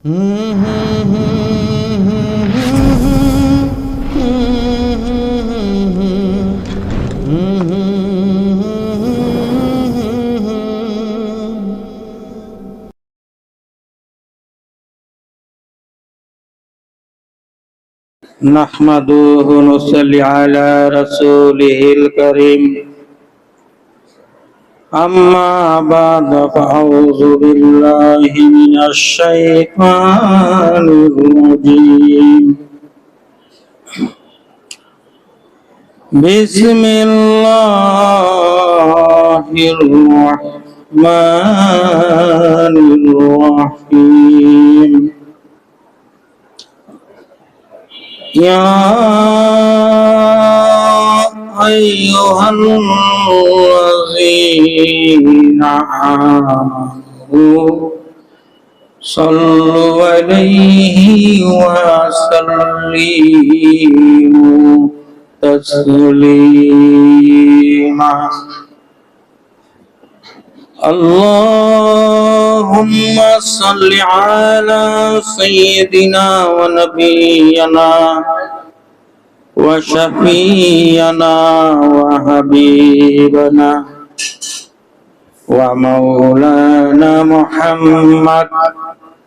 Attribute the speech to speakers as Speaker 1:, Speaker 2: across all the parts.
Speaker 1: نحمده ونصلي على رسوله الكريم أما بعد فأعوذ بالله من الشيطان الرجيم بسم الله الرحمن الرحيم يا أيها الذين آمنوا صلوا عليه وسلموا تسليما اللهم صل على سيدنا ونبينا وشفينا وحبيبنا ومولانا محمد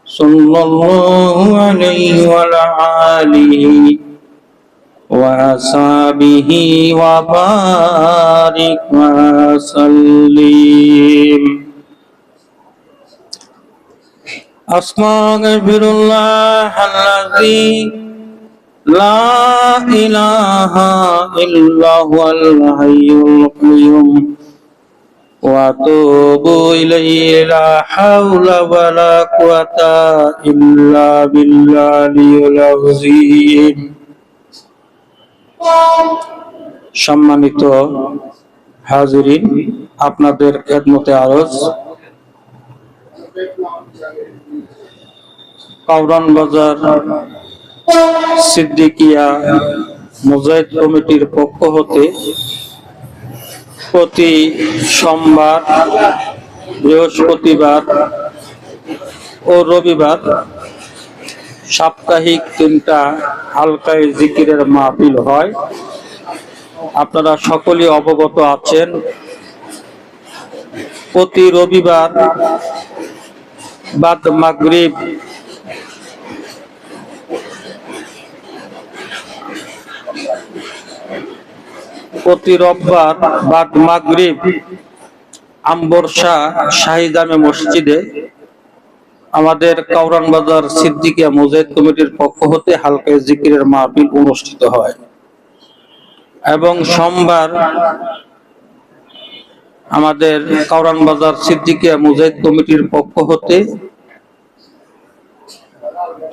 Speaker 1: صلى الله عليه وعلى آله وأصحابه وبارك وسلم أستغفر الله الذي لا إله إلا هو الحي القيوم وأتوب إليه لا حول ولا قوة إلا بالله العظيم সম্মানিত হাজিরিন, আপনাদের খেদমতে আরজ কাউরান বাজার সিদ্দিকিয়া মুজাহিদ কমিটির পক্ষ হতে প্রতি সোমবার, বৃহস্পতিবার ও রবিবার সাপ্তাহিক 3টা হালকায় জিকিরের মাহফিল হয়। আপনারা সকলেই অবগত আছেন, প্রতি রবিবার বাদ মাগরিব আম্বরশা শাহিদামে মসজিদে আমাদের কাউরান বাজার সিদ্দিকিয়া মুজাহিদ কমিটির পক্ষ হতে হালকায় জিকিরের মাহফিল অনুষ্ঠিত হয় এবং সোমবার আমাদের কাউরান বাজার সিদ্দিকিয়া মুজাহিদ কমিটির পক্ষ হতে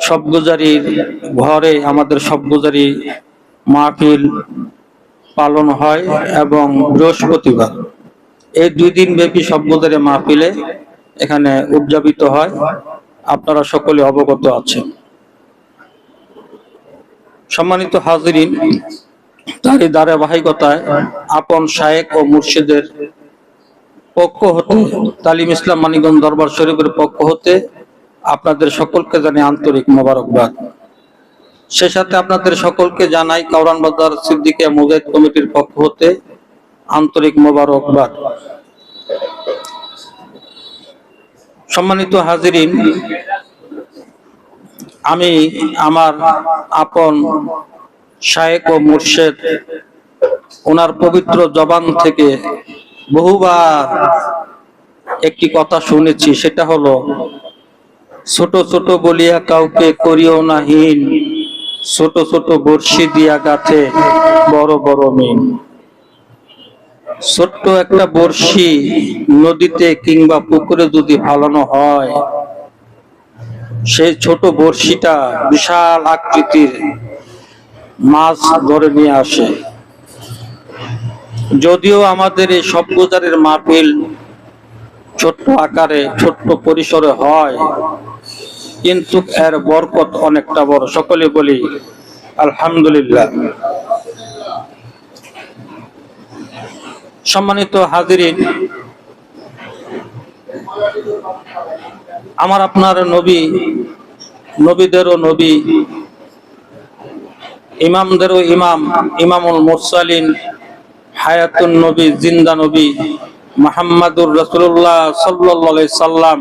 Speaker 1: সবগুজারির ঘরে আমাদের সবগুজারি মাহফিল পালন হয় এবং বৃহস্পতিবার এই 2 দিন ব্যাপী সবগুজারি মাহফিলে এখানে উদযাপিত হয়। আপনারা সকলে অবগত আছেন। সম্মানিত হাজিরিন, তারই ধারাবাহিকতায় আপন শায়েখ ও মুর্শিদের পক্ষ হতে তালিম ইসলাম মানিকগঞ্জ দরবার শরীফের পক্ষ হতে আপনাদের সকলকে জানাই আন্তরিক মোবারকবাদ। সে সাথে আপনাদের সকলকে জানাই কাউরান বাজার সিদ্দিকিয়া মুজাহিদ কমিটির পক্ষ হতে আন্তরিক মোবারকবাদ। সম্মানিত হাজিরিন, আমি আমার আপন শায়েখ ও মুর্শিদ ওনার পবিত্র জবান থেকে বহুবার একটি কথা শুনেছি, সেটা হলো ছোট ছোট বলিয়া কাউকে করিও না হীন, ছোট ছোট বর্ষি দিয়া গাছে বড় বড় মিন। ছোট্ট একটা বর্ষি নদীতে কিংবা পুকুরে যদি ফালানো হয়, সেই ছোট বর্ষিটা বিশাল আকৃতির মাছ ধরে নিয়ে আসে। যদিও আমাদের এই সবগুজারের মাহফিল ছোট্ট আকারে ছোট্ট পরিসরে হয়, কিন্তু এর বরকত অনেকটা বড়। সকলে বলি আলহামদুলিল্লাহ। সম্মানিত হাজিরিন, আমার আপনার নবী নবীদেরও নবী, ইমামদেরও ইমাম, ইমামুল মুরসালিন, হায়াতুন নবী, জিন্দা নবী মুহাম্মাদুর রাসূলুল্লাহ সাল্লাল্লাহু আলাইহি সাল্লাম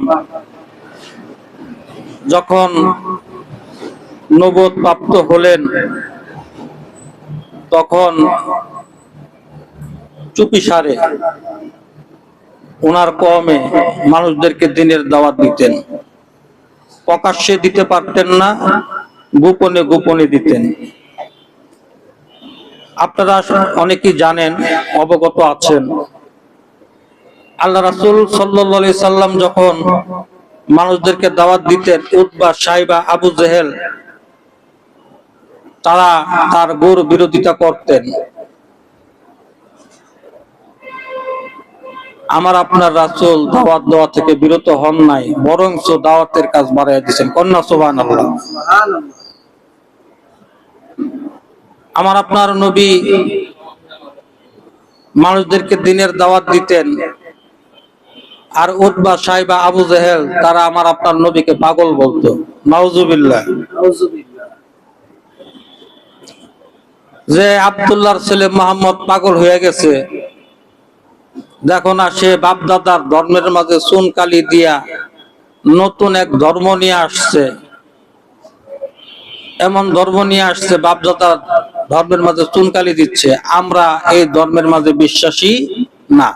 Speaker 1: যখন নবুয়ত প্রাপ্ত হলেন, তখন চুপিসারে ওনার কওমে মানুষদেরকে দ্বীনের দাওয়াত দিতেন। প্রকাশ্যে দিতে পারতেন না, গোপনে গোপনে দিতেন। আপনারা অনেকেই জানেন, অবগত আছেন, আল্লাহ রাসূল সাল্লাল্লাহু আলাইহি সাল্লাম যখন মানুষদেরকে দাওয়াত দিতেন, উতবা, সাইবা, আবু জেহেল তারা তার ঘোর বিরোধিতা করতেন। আমার আপনার রাসূল দাওয়াত দেওয়া থেকে বিরত হন নাই, বরঞ্চ দাওয়াতের কাজ বাড়াইয়া দিয়েছেন। কন্যা সুবহানাল্লাহ। আমার আপনার নবী মানুষদেরকে দ্বীনের দাওয়াত দিতেন, আর উতবা, সাইবা, আবু জেহেল তারা আমার আপনার নবীকে পাগল বলতো। নাউজুবিল্লাহ। যে আব্দুল্লাহর ছেলে মুহাম্মদ পাগল হয়ে গেছে, দেখো না, সে বাপদাদার ধর্মের মাঝে চুনকালি দিয়া নতুন এক ধর্ম নিয়ে আসছে। এমন ধর্ম নিয়ে আসছে, বাপদাদার ধর্মের মাঝে চুনকালি দিচ্ছে। আমরা এই ধর্মের মাঝে বিশ্বাসী না।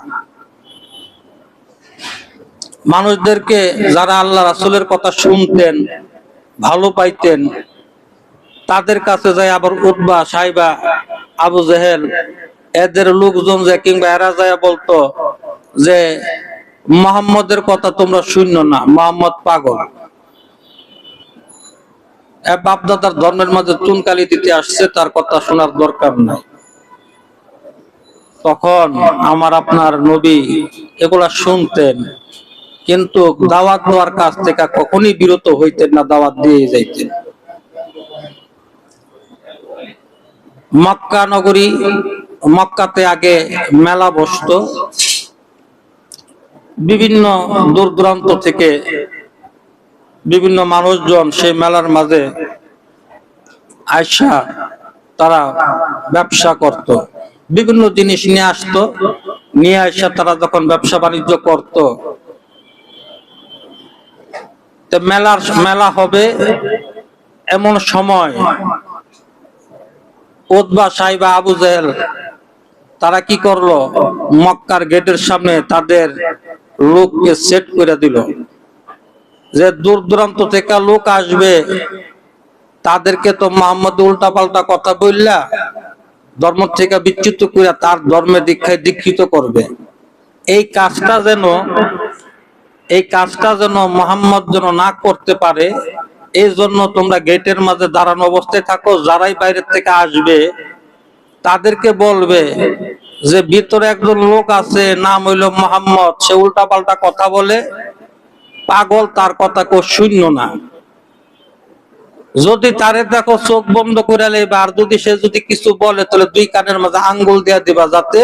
Speaker 1: মানুষদেরকে যারা আল্লাহ রাসূলের কথা শুনতেন, ভালো পাইতেন, তাদের কাছে যায় আবার উতবা, সাইবা, আবু জেহেল এদের লোকজন যে কিংবা এরা যায় বলতো যে মুহাম্মদের কথা তোমরা শুনো না, মুহাম্মদ পাগল, বাপদাদার ধর্মের মাঝে চুনকালি দিতে আসছে, তার কথা শোনার দরকার নাই। তখন আমার আপনার নবী এগুলা শুনতেন, কিন্তু দাওয়াত দেওয়ার কাছ থেকে কখনই বিরত হইতেন না, দাওয়াত দিয়ে যাইতেন। মক্কা নগরী, মক্কাতে আগে মেলা বসতো। বিভিন্ন দূর দূরান্ত থেকে বিভিন্ন মানুষজন সেই মেলার মাঝে আইসা তারা ব্যবসা করত, বিভিন্ন জিনিস নিয়ে আসতো। নিয়ে আসা তারা যখন ব্যবসা বাণিজ্য করত, তো মেলা হবে এমন সময় উতবা, সাইবা, আবু জেহেল তারা কি করলো, মক্কার গেটের সামনে তাদের লোককে সেট করে দিল, যে দূর দূরান্ত থেকে লোক আসবে, তাদেরকে তো মুহাম্মদ উল্টা পাল্টা কথা বললা ধর্ম থেকে বিচ্যুত করে তার ধর্মের দীক্ষায় দীক্ষিত করবে। এই কাজটা যেন মুহাম্মদ যেন না করতে পারে, এই জন্য তোমরা গেটের মাঝে দাঁড়ানো অবস্থায় থাকো। যারাই বাইরের থেকে আসবে তাদেরকে বলবে যে ভিতরে একজন লোক আছে, নাম হইল মুহাম্মদ, সে উল্টা পাল্টা কথা বলে, পাগল, তার কথা কেউ শুনলো না। যদি তারে দেখো চোখ বন্ধ করে লেবা, আর যদি সে যদি কিছু বলে তাহলে দুই কানের মাঝে আঙ্গুল দিয়া দিবা, যাতে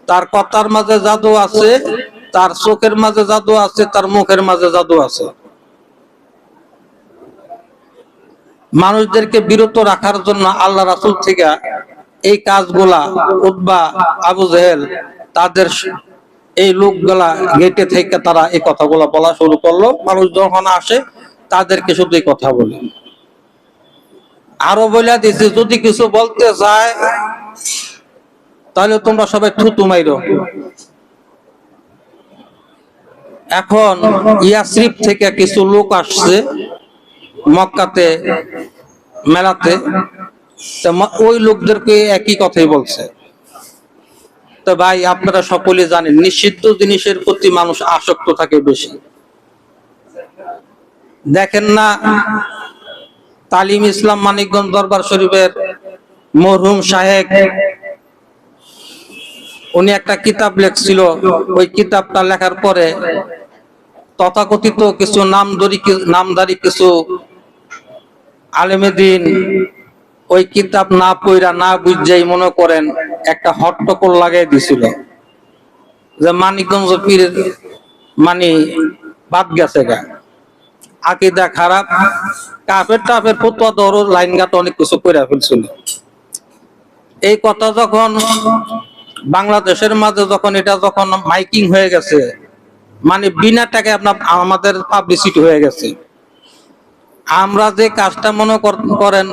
Speaker 1: তার কথার মাঝে জাদু আছে, তার চোখের মাঝে জাদু আছে, তার মুখের মাঝে জাদু আছে। মানুষদেরকে বিরত রাখার জন্য আল্লাহ রাসূল থেকে এই কাজগুলা উতবা, আবু জেহেল তাদের এই লোকগুলা গেটে থেকে তারা এই কথাগুলা বলা শুরু করলো। মানুষ যখন আসে তাদেরকে শুধু এই কথা বলে। আরো বলে দিছে, যদি কিছু বলতে চায় তাহলে তোমরা সবাই থুতু মাইরো। এখন ইয়াসরিব থেকে কিছু লোক আসছে মক্কাতে মেলাতে, ওই লোকদেরকে একই কথাই বলছে। তো ভাই, আপনারা সকলে জানেন, নিষিদ্ধ জিনিসের প্রতি মানুষ আসক্ত থাকে বেশি। দেখেন না, তালিম ইসলাম মানিকগঞ্জ দরবার শরীফের মরহুম সাহেব, উনি একটা কিতাব লেখছিল। ওই কিতাবটা লেখার পরে তথাকথিত কিছু নামদারি কিছু আলেমে দ্বীন ওই কিতাব না পড়া, না বুঝাই মনে করেন একটা হট্টগোল লাগাই দিছিল, যে মানিকগঞ্জ পীর মানে বাদ গেছে গা। আকীদা খারাপ, কাফের টাফের ফতোয়া ধরো লাইন গাট অনেক কিছু করে ফেলছিল। এই কথা যখন বাংলাদেশের মাঝে যখন এটা যখন মাইকিং হয়ে গেছে, মানে বিনা টাকায় আপনার আমাদের পাবলিসিটি হয়ে গেছে। আমরা যে কাজটা মনে করেন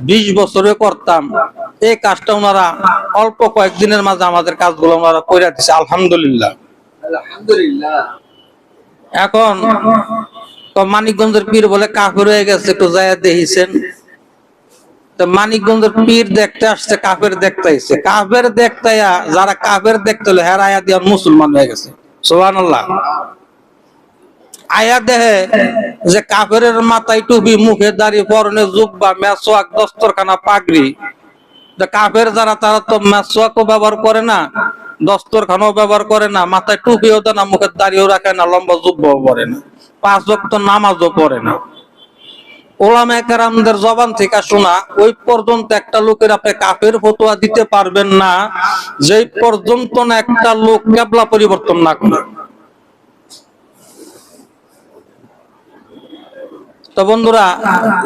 Speaker 1: 20 বছরে করতাম, এই কাজটা ওনারা অল্প কয়েকদিনের মাঝে আমাদের কাজগুলো ওনারা করে দিচ্ছে, আলহামদুলিল্লাহ। এখন তো মানিকগঞ্জের পীর বলে কাফের হয়ে গেছে, একটু যায়া দেখিছেন। তো মানিকগঞ্জের পীর দেখতে আসছে, কাফের দেখতে আসছে, কাফের দেখতে যারা কাফের দেখতে হলো হেরায়া দিয়ে মুসলমান হয়ে গেছে। সুবহানাল্লাহ। আয়া দেহে যে কাফের মাথায় টুপি, মুখে দাড়ি, পরনে জুব্বা, মেসওয়াক, দস্তরখানা, পাগড়ি। কাফের যারা তারা তো মেসওয়াকও ব্যবহার করে না, দস্তরখানাও ব্যবহার করে না, মাথায় টুপিও দেয় না, মুখের দাড়িও রাখে না, লম্বা জুব্বাও পরে না, 5 ওয়াক্ত নামাজও পড়ে না। ওলামায়ে কেরামদের জবান থেকে শোনা, ওই পর্যন্ত একটা লোকের আপনি কাফের ফতোয়া দিতে পারবেন না যেই পর্যন্ত না একটা লোক কিবলা পরিবর্তন না করে। তো বন্ধুরা,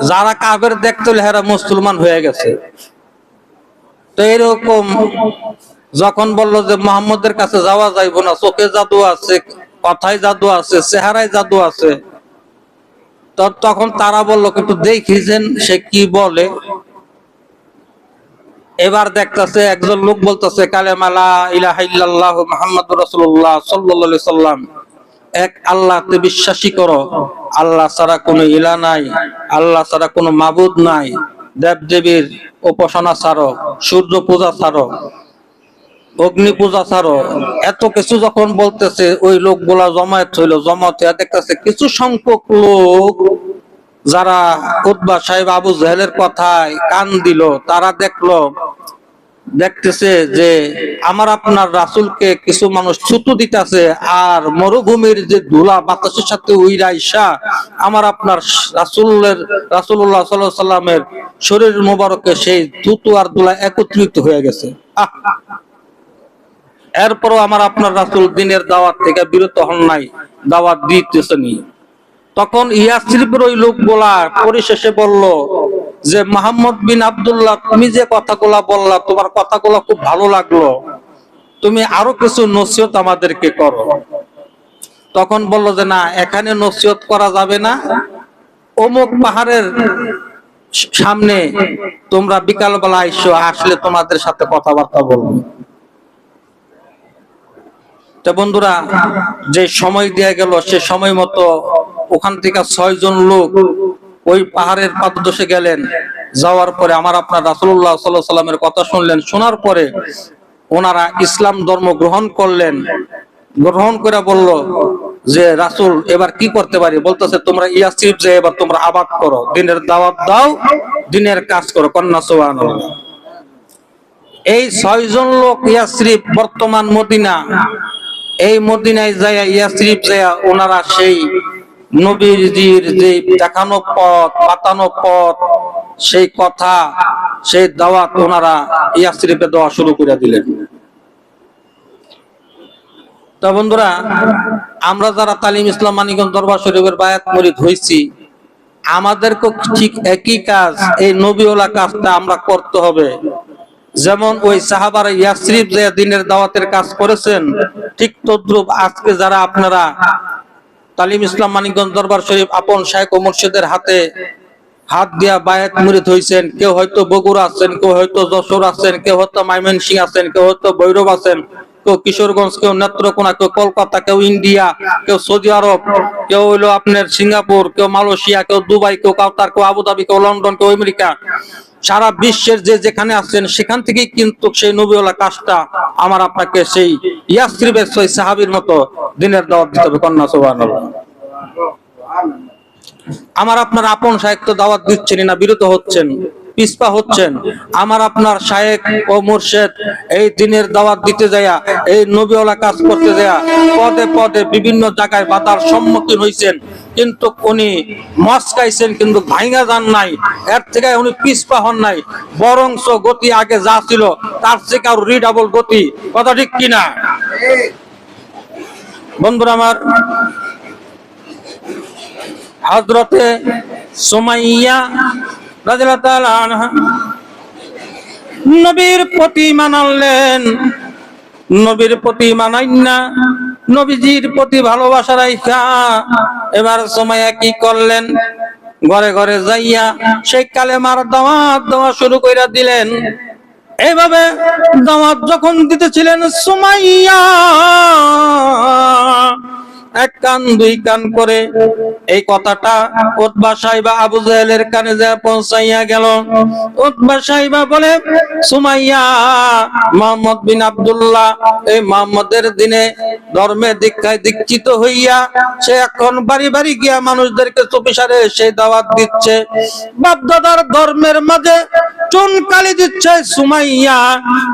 Speaker 1: যারা কাফের দেখতে হলে হেরা মুসলমান হয়ে গেছে। তো এরকম যখন বললো যে মুহাম্মদের কাছে যাওয়া যাইব না, চোখে জাদু আছে, কথায় জাদু আছে, চেহারায় জাদু আছে, তখন তারা বললো একটু দেখিছেন সে কি বলে। এবার দেখতেছে একজন লোক বলতেছে কালেমা লা ইলাহা ইল্লাল্লাহু মুহাম্মাদুর রাসূলুল্লাহ সাল্লাল্লাহু আলাইহি সাল্লাম, এক আল্লাহতে বিশ্বাসী করো, আল্লাহ ছাড়া কোনো ইলাহ নাই, আল্লাহ ছাড়া কোনো মাবুদ নাই, দেব দেবীর উপাসনা ছাড়ো, সূর্য পূজা ছাড়ো, অগ্নি পূজা ছাড়ো। এত কিছু যখন বলতেছে, ওই লোকগুলা জমায়েত হইল, জমায়েত হয়ে দেখতেছে কিছু সংখ্যক লোক যারা উতবা সাহেব আবু জাহেলের কথায় কান দিল, তারা দেখতেছে যে আমার আপনার রাসূলকে কিছু মানুষ ছুতো দিতেছে, আর মরুভূমির যে ধুলা বাতাসের সাথে উইরা আইসা আমার আপনার রাসূলুল্লাহ সাল্লাল্লাহু আলাইহি সাল্লামের শরীর মোবারকে সেই থুতু আর ধুলা একত্রিত হয়ে গেছে। এরপরও আমার আপনার রাসূল দ্বীনের দাওয়াত থেকে বিরত হন নাই, দাওয়াত দিতেছেন। তখন ইয়াসরিবের ওই লোকগুলা পরিশেষে বলল যে মুহাম্মদ বিন আব্দুল্লাহ, তুমি যে কথাগুলা বললা, তোমার কথাগুলো খুব ভালো লাগলো, তুমি আরো কিছু নসিহত আমাদেরকে করো। তখন বলল যে না, এখানে নসিহত করা যাবে না, অমুক পাহাড়ের সামনে তোমরা বিকালবেলা আইসো, আসলে তোমাদের সাথে কথাবার্তা বলবো। তো বন্ধুরা, যে সময় দেয়া গেল সে সময় মতো ওখান থেকে 6 জন লোক ওই পাহাড়ের পাদদেশে গেলেন। যাওয়ার পরে আমার আপনার রাসূলুল্লাহ সাল্লাল্লাহু আলাইহি সাল্লামের কথা শুনলেন, শোনার পরে ওনারা ইসলাম ধর্ম গ্রহণ করলেন। গ্রহণ করে বলল যে রাসূল এবার কি করতে পারি? বলতেছে তোমরা ইয়াসরিব যে এবার তোমরা আবাদ করো, দ্বীনের দাওয়াত দাও, দ্বীনের কাজ করো। কন্যা সুবহানাল্লাহ। এই 6 জন লোক ইয়াসরিব বর্তমান মদিনা, এই মদিনায় যায়, ইয়াসরিব যায়, ওনারা সেই নবীজির যে দেখানো পথ, পাতানো পথ, সেই কথা, সেই দাওয়াত ওনারা ইয়াসরিবে দেওয়া শুরু করে দিলেন। তো বন্ধুরা, আমরা যারা তালিম ইসলাম মানিকগঞ্জ দরবার শরীফের বায়াত মুরিদ হইছি, আমাদেরকে ঠিক একই কাজ, এই নবীওয়ালা কাজটা আমরা করতে হবে। যেমন ওই সাহাবারা ইয়াসরিব যে দ্বীনের দাওয়াতের কাজ করেছেন, ঠিক তদ্রূপ আজকে যারা আপনারা তালিম ইসলাম মানিকগঞ্জ দরবার শরীফ আপন শাইখ ও মুর্শিদের হাতে হাত দিয়া বায়াত মুরিদ হইছেন, কেউ হয়তো বগুড়া আছেন, কেউ হয়তো যশোর আছেন, কেউ হয়তো ময়মনসিংহ আছেন, কেউ হয়তো ভৈরব আছেন, কেউ কিশোরগঞ্জ, কেউ নেত্রকোনা, কেউ কলকাতা, কেউ ইন্ডিয়া, কেউ সৌদি আরব, কেউ হইলো আপনার সিঙ্গাপুর, কেউ মালয়েশিয়া, কেউ দুবাই, কেউ কাতার, কেউ আবুধাবি, কেউ লন্ডন, কেউ আমেরিকা। সারা বিশ্বের যে যেখানে আছেন সেখান থেকেই কিন্তু সেই নবীওয়ালা কাজটা আমার আপনাকে সেই ইয়াসরিবের সেই সাহাবীর মতো দ্বীনের দাওয়াত দিতে হবে। কন্যা সুবহানাল্লাহ। আমার আপনার আপন শায়েখ তো দাওয়াত দিচ্ছেন না, বিরত হচ্ছেন, পিছপা হচ্ছেন। আমার আপনার শায়েখ ও মুর্শিদ এই দ্বীনের দাওয়াত দিতে যায়া, এই নবীওয়ালা কাজ করতে যায়া পদে পদে বিভিন্ন জায়গায় বাধার সম্মুখীন হইছেন, কিন্তু উনি মস্কাইছেন, কিন্তু ভাঙা যান নাই। এর থেকে উনি পিছপা হন নাই, বরংস গতি আগে যা ছিল তার থেকে আরো রিডাবল গতি। কথা ঠিক কিনা বন্ধুরা আমার? হযরতে সুমাইয়া রাদিয়াল্লাহু তাআলা আনহা নবীর প্রতি মানালেন, নবীর প্রতি মানাইনা নবীজির প্রতি ভালোবাসা রাইখা এবার সুমাইয়া কি করলেন, ঘরে ঘরে যাইয়া সেই কালেমার দাওয়াত দেওয়া শুরু কইরা দিলেন। এইভাবে দাওয়াত যখন দিতেছিলেন সুমাইয়া এক কান দুই কান করে এই কথাটা উতবা সাইবা আবু জাহেলের কানে যা পৌঁছাইয়া গেল। উতবা সাইবা বলে, সুমাইয়া মুহাম্মদ বিন আব্দুল্লাহ এই মুহাম্মদের দিনে ধর্মে দীক্ষায় দীক্ষিত হইয়া সে এখন বাড়ি বাড়ি গিয়া মানুষদেরকে চুপিসারে সেই দাওয়াত দিচ্ছে, বাপ দাদার ধর্মের মাঝে চুনকালি দিচ্ছে সুমাইয়া।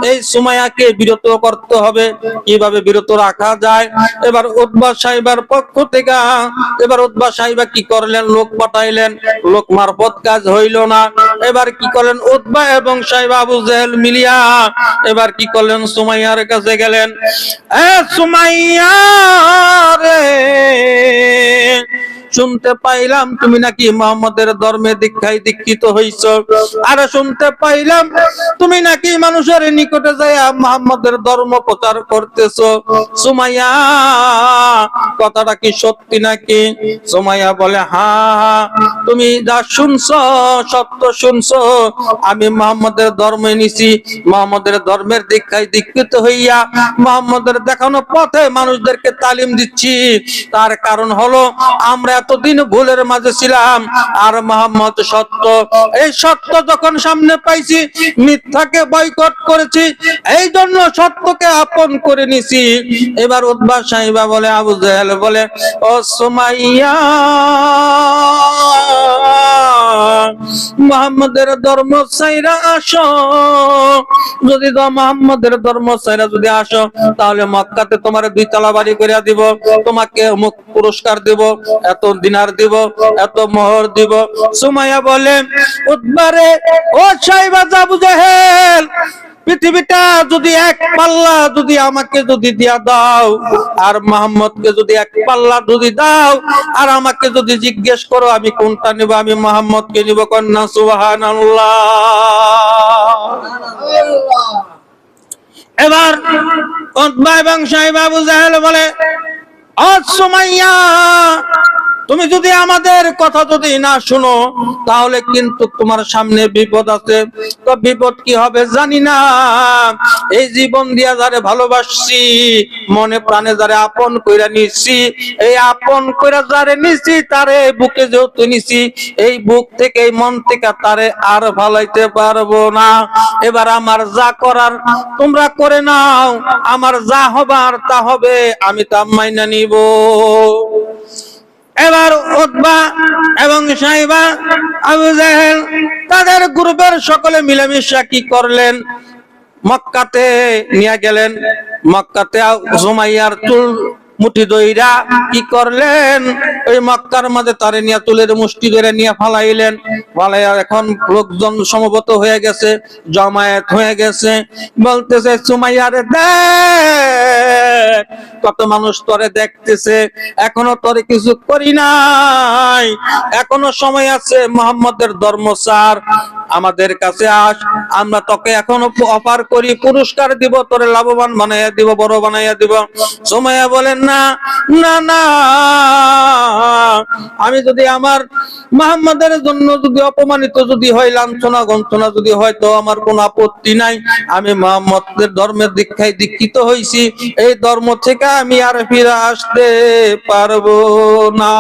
Speaker 1: এই সুমাইয়াকে বিরত করতে হবে, কিভাবে বিরত রাখা যায়? এবার উতবা সাইবার পক্ষ থেকে এবার উতবা সাইবা কি করলেন, লোক পাঠাইলেন, লোক মারফত কাজ হইল না। এবার কি করলেন, উতবা এবং সাইবা আবু জাহেল মিলিয়া এবার কি করলেন, সুমাইয়ার কাছে গেলেন। এ সুমাইয়া রে, শুনতে পাইলাম তুমি নাকি মুহাম্মদের ধর্মে দীক্ষায় দীক্ষিত হইছ, আর শুনতে পাইলাম তুমি নাকি মানুষের নিকটে যাইয়া মুহাম্মদের ধর্ম প্রচার করতেছো। সুমাইয়া, কথাটা কি সত্যি নাকি? সুমাইয়া বলে, হ্যাঁ, তুমি যা শুনছো সত্য শুনছো। আমি মুহাম্মদের ধর্ম নিছি, মুহাম্মদের ধর্মের দীক্ষায় দীক্ষিত হইয়া মুহাম্মদের দেখানো পথে মানুষদেরকে তালিম দিচ্ছি। তার কারণ হলো আমরা এতদিন ভুলের মাঝে ছিলাম, আর মুহাম্মদ সত্য। এই সত্য যখন সামনে পাইছি, মিথ্যাকে বয়কট করেছি, এই জন্য সত্যকে আপন করে নিছি। এবার উতবা সাইবা বলে, আবু জাহেল বলে, ও সুমাইয়া, মুহাম্মদের ধর্ম ছাইরা আসো। যদি মুহাম্মদের ধর্ম ছাইরা যদি আসো, তাহলে মক্কাতে তোমার 2 তলা বাড়ি করে দিব, তোমাকে অমুক পুরস্কার দিব, এত দিনার দিব, এত মোহর দিব। সুমাইয়া বলে, উতবারে, ও সাইবা আবু জাহেল, পৃথিবীটা যদি এক পাল্লা যদি আমাকে যদি দিয়া দাও, আর মুহাম্মদকে যদি এক পাল্লা যদি দাও, আর আমাকে যদি জিজ্ঞেস করো আমি কোনটা নিব, আমি মুহাম্মদকে নিব। কন্যা সুবহানাল্লাহ। এবার উতবা এবং সাইবা আবু জাহেল বলে, ও সুমাইয়া, তুমি যদি আমাদের কথা যদি না শুনো, তাহলে কিন্তু তোমার সামনে বিপদ আছে। তো বিপদ কি হবে জানি না। এই জীবন দিয়া যারে ভালোবাসছি, মনে প্রাণে যারে আপন কইরা নিছি, এই আপন কইরা যারে নিছি, তারে বুকে যেহেতু নিছি, এই বুক থেকে এই মন থেকে তারে আর ভালাইতে পারবো না। এবার আমার যা করার তোমরা করে নাও, আমার যা হবার তা হবে, আমি তা মাইনা নিব। এবার উতবা এবং সাইবা আবু জাহেল তাদের গ্রুপের সকলে মিলেমিশে কি করলেন, মক্কাতে নিয়ে গেলেন। মক্কাতে সুমাইয়ার চুল মুঠি দইরা কি করলেন, ওই মক্কার মাঝে তারে নিয়ে চুলের মুষ্টি ধরে নিয়ে ফালাইলেন। ফালাইয়া এখন লোকজন সমবেত হয়ে গেছে, জমায়েত হয়ে গেছে। বলতেছে, সুমাইয়ারে দেখ, কত মানুষ তোরে দেখতেছে, এখনো তোরে কিছু করি নাই, এখনো সময় আছে, মুহাম্মদের ধর্ম ছাড়, আমাদের কাছে আস, আমরা তোকে এখনো অফার করি, পুরস্কার দিব, তোরে লাভবান বানাইয়া দিব, বড় বানাইয়া দিব। সুমাইয়া বলেন, না না না, আমি যদি আমার মুহাম্মদের জন্য যদি অপমানিত যদি হয়, লাঞ্ছনা গঞ্ছনা যদি হয়, তো আমার কোনো আপত্তি নাই। আমি মুহাম্মদের ধর্মের দীক্ষায় দীক্ষিত হইছি, এই ধর্ম থেকে আমি আর ফিরে আসতে পারবো না।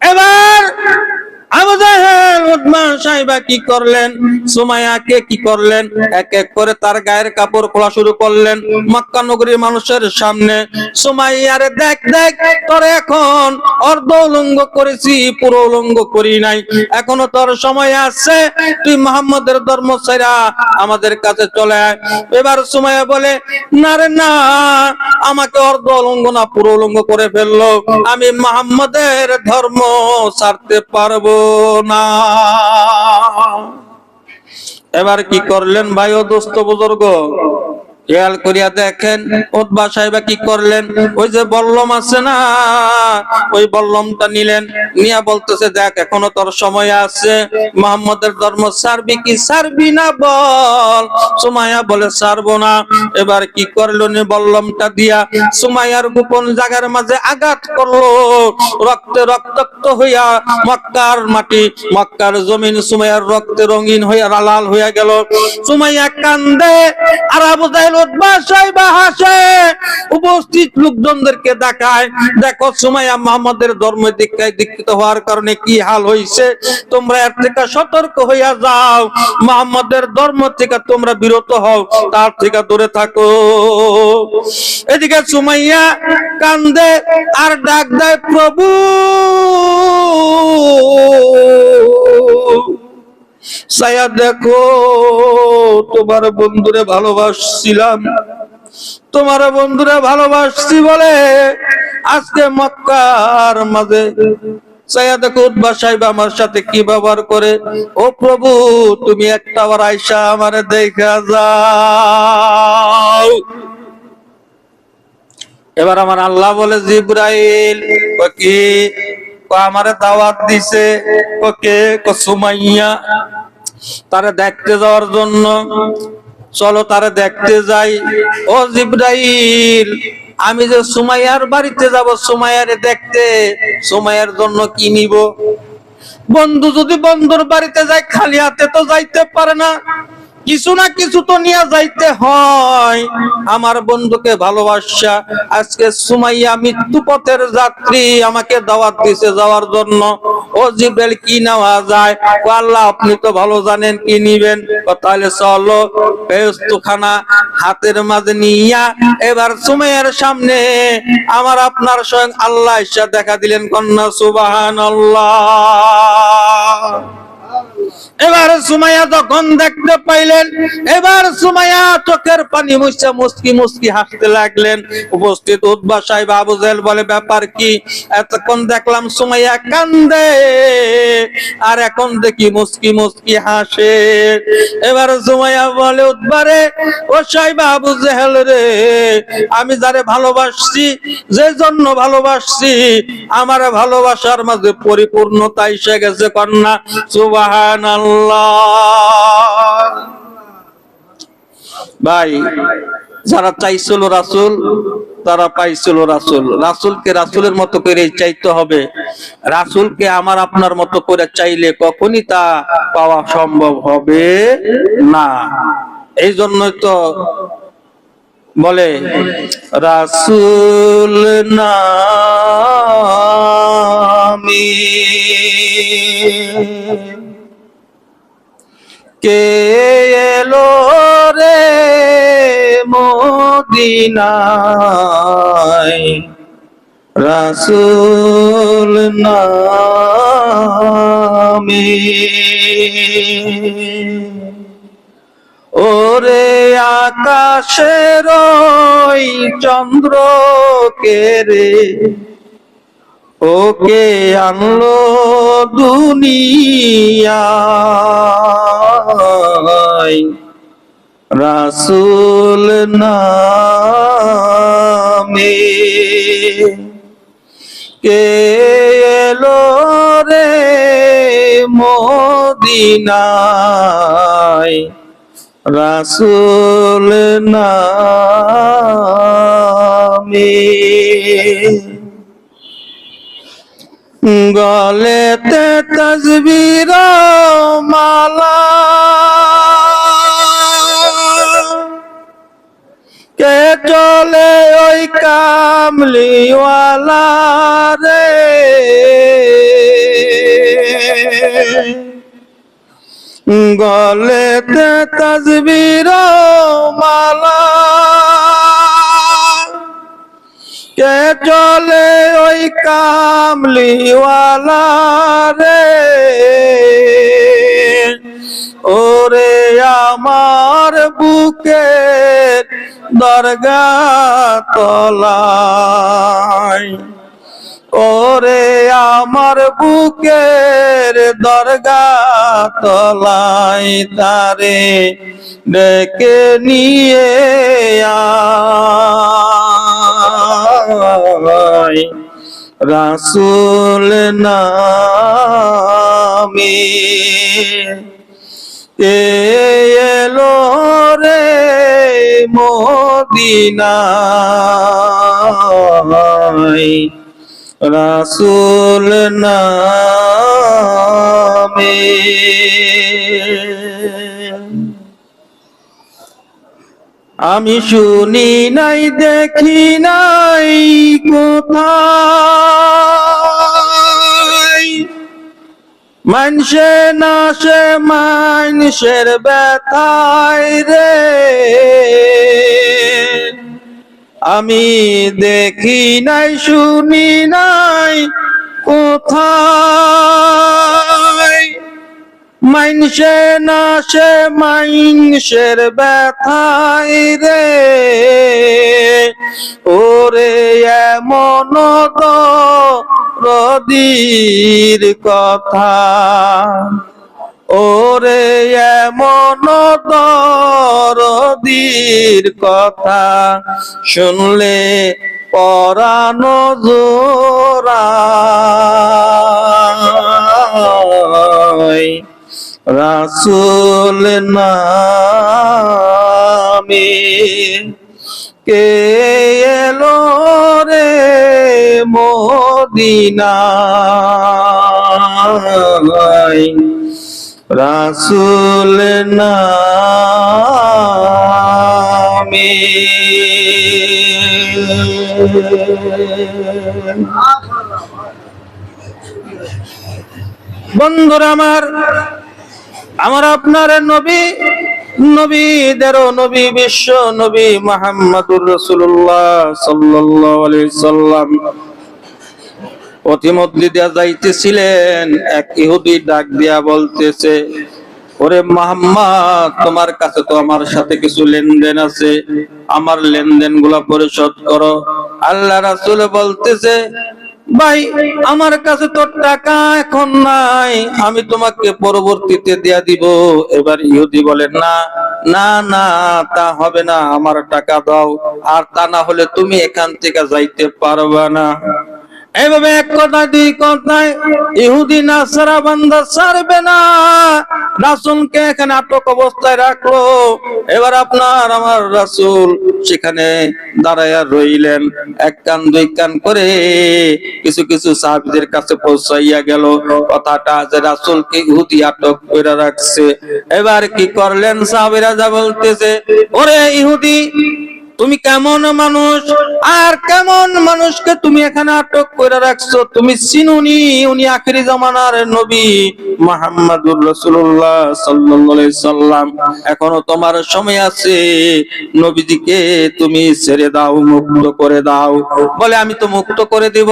Speaker 1: এবার আবু জাহেল উতবা সাইবা কি করলেন, সুমাইয়াকে কি করলেন, এক এক করে তার গায়ের কাপড় খোলা শুরু করলেন মক্কা নগরীর মানুষের সামনে। সুমাইয়ারে দেখ দেখ, তোর এখন অর্ধ উলঙ্গ করেছি, পুরো উলঙ্গ করি নাই, এখনো তোর সময় আছে, তুই মুহাম্মদের ধর্ম ছাইরা আমাদের কাছে চলে আয়। এবার সুমাইয়া বলে, না রে না, আমাকে অর্ধ উলঙ্গ না পুরো উলঙ্গ করে ফেললো, আমি মুহাম্মদের ধর্ম ছাড়তে পারবো না। এবার কি করলেন ভাই ও দোস্ত বুজুর্গ, খেয়াল করিয়া দেখেন উতবা সাহেব কি করলেন, ওই যে বল্লম আছে না, ওই বল্লমটা নিলেন, নিয়া বলতেছে দেখ এখনো তোর সময় আছে, মুহাম্মদের ধর্ম ছাড়বি কি ছাড়বি না বল। সুমাইয়া বলে ছাড়বো না। এবার কি করলো, বল্লমটা দিয়া সুমাইয়ার গোপন জায়গার মাঝে আঘাত করলো, রক্তে রক্তাক্ত হইয়া মক্কার মাটি, মক্কার জমিন সুমাইয়ার রক্তে রঙিন হইয়া লাল হইয়া গেল। সুমাইয়া কান্দে, আর আবু জাহেল উতবা সাহেব হাসে, উপস্থিত লোকজনদেরকে দেখায়, দেখো সুমাইয়া মুহাম্মদের ধর্ম দীক্ষায় দীক্ষিত হওয়ার কারণে কি হাল হইছে, তোমরা এর থেকে সতর্ক হইয়া যাও, মুহাম্মদের ধর্ম থেকে তোমরা বিরত হও, তার থেকে দূরে থাকো। এদিকে সুমাইয়া কান্দে আর ডাক দেয়, প্রভু সায়া দেখো, তোমার বন্ধুরে ভালোবাসছিলাম, তোমার বন্ধুরে ভালোবাসছি বলে আজকে মক্কার মাঝে সায়া দেখো উতবা সাহেব আমার সাথে কি ব্যবহার করে। ও প্রভু, তুমি একটাবার আয়সা আমারে দেখা যাও। এবার আমার আল্লাহ বলে, জিবরাইল কি আমারে দাওয়াত দিছে, ওকে সুমাইয়া তারে দেখতে যাওয়ার জন্য, চলো তারে দেখতে যাই। ও জিবরাইল, আমি যে সুমাইয়ার বাড়িতে যাব সুমাইয়ারে দেখতে, সুমাইয়ার জন্য কি নিব? বন্ধু যদি বন্ধুর বাড়িতে যায় খালি হাতে তো যাইতে পারে না, কিছু না কিছু তো নিয়ে যাইতে হয়। আমার বন্ধুকে ভালোবাসা আজকে সুমাইয়া মৃত্যু পথের যাত্রী, আমাকে দাওয়াত দিছে যাওয়ার জন্য। ও জিবরাইল কি নেওয়া যায়? ও আল্লাহ আপনি তো ভালো জানেন কি নিবেন। তাহলে চলো, বেহেশতখানা হাতের মাঝে নিয়া এবার সুমাইয়ার সামনে আমার আপনার স্বয়ং আল্লাহ এসে দেখা দিলেন, কন্যা সুবহানাল্লাহ। এবার সুমাইয়া যখন দেখতে পাইলেন, এবার সুমাইয়া চোখের পানি মুছে মুস্কি মুস্কি হাসতে লাগলেন। উপস্থিত উতবা সাহেব আবু জাহেল বলে, ব্যাপার কি? এতক্ষণ দেখলাম সুমাইয়া কান্দে, আর এখন দেখি মুস্কি মুস্কি হাসে। এবার সুমাইয়া বলে, উতবারে, ও সাহেব আবু জাহেল রে, আমি যারে ভালোবাসছি, যে জন্য ভালোবাসছি, আমার ভালোবাসার মাঝে পরিপূর্ণতা এসে গেছে, কন্যা সুবহানাল্লাহ। ভাই, যারা চাইছিল রাসূল তারা পাইছিল রাসূল। রাসূলকে রাসূলের মতো করে চাইতে হবে। রাসূলকে আমার আপনার মতো করে চাইলে কখনই তা পাওয়া সম্ভব হবে না। এই জন্যই তো বলে, রাসূল নামে কে এলো রে মদিনায়, রাসূল নামে। ওরে আকাশের ওই চন্দ্র কে রে, ওকে আনলো দুনিয়ায়, রাসূল নামে কে এলো রে মদিনায়, রাসূল নামে। গলেতে তাসবির মালা, কে চলে ওই কামলিওয়ালা রে, গলেতে তাসবির মালা, কে চলে ওই কামলিওয়ালা রে। ওরে আমার বুকের দরগা তলায়, ওরে আমার বুকের দরগা তলায় তারে ডেকে নিয়ে আয় রাসূল নামে কে এলো রে মদিনায় রাসূল নামে। আমি শুনি নাই দেখি নাই কোথায় মানুষে নাশে মানুষের ব্যথায় রে আমি দেখি নাই শুনি নাই কোথায় মানুষে নাশে মানুষের ব্যথায় রে ওরে এমন দরদীর কথা ওরে এমন দরদীর কথা শুনলে পরাণ জোড়ায় রাসূল নামে কে এলো রে মদিনায় রাসূল নামে। বন্ধুরা আমার আপনার নবী নবীদেরও নবী বিশ্ব নবী মুহাম্মদুর রাসূলুল্লাহ সাল্লাল্লাহু আলাইহি সাল্লাম পথিমধ্যে দিয়া যাইতেছিলেন, এক ইহুদি ডাক দিয়া বলতেছে, ওরে মুহাম্মদ, তোমার কাছে তো আমার সাথে কিছু লেনদেন আছে, আমার লেনদেন গুলা পরিশোধ করো। আল্লাহ রাসূল বলতেছে, ভাই আমার কাছে তো টাকা এখন নাই, আমি তোমাকে পরবর্তীতে দিয়া দিব। এবার ইহুদি বলে, না না না, তা হবে না, আমার টাকা দাও, আর তা না হলে তুমি এখান থেকে যাইতে পারবে না। এইভাবে এক কথা দুই কথায় ইহুদি নাসারা বান্দা ছাড়বে না, রাসূলকে এখানে আটক অবস্থায় রাখলো। এবার আপনার আমার রাসূল সেখানে দাঁড়ায়া রইলেন, এক কান দুই কান করে কিছু কিছু সাহাবীদের কাছে পৌঁছাইয়া গেল কথাটা যে রাসূলকে ইহুদি আটক করে রাখছে। এবার কি করলেন সাহাবীরা, যা বলতেছে, ওরে ইহুদি, তুমি কেমন মানুষ আর কেমন মানুষকে তুমি এখানে আটক করে রাখছো? তুমি চিনুনি উনি আখিরি জামানার নবী মুহাম্মদুর রাসূলুল্লাহ সাল্লাল্লাহু আলাইহি সাল্লাম। এখনো তোমার সময় আছে, নবীজিকে তুমি ছেড়ে দাও, মুক্ত করে দাও। বলে, আমি তো মুক্ত করে দিব,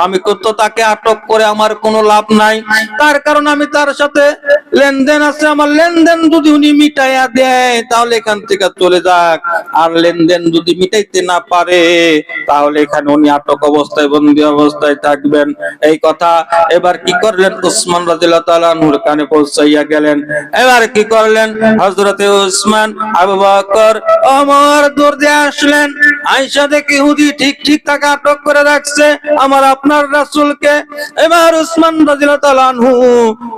Speaker 1: আমি তো তাকে আটক করে আমার কোনো লাভ নাই, তার কারণ আমি তার সাথে লেনদেন আছে, আমার লেনদেন যদি উনি মিটাইয়া দেয় তাহলে এখান থেকে চলে যাক, আর লেনদেন যদি মিটাইতে না পারে তাহলে এখানে উনি আটক অবস্থায় বন্দী অবস্থায় থাকবেন। এই কথা এবার কি করলেন, উসমান রাদিয়াল্লাহু তাআলা আনহুর কানে পৌঁছাইয়া গেলেন। এবার কি করলেন, হযরতে উসমান, আবু বকর, ওমর দৌড় দিয়ে আসলেন। আয়েশা দেখে ইহুদি ঠিক ঠিক তাকে আটক করে রাখছে আমার আপনার রাসূলকে। এবার উসমান রাদিয়াল্লাহু তাআলা আনহু,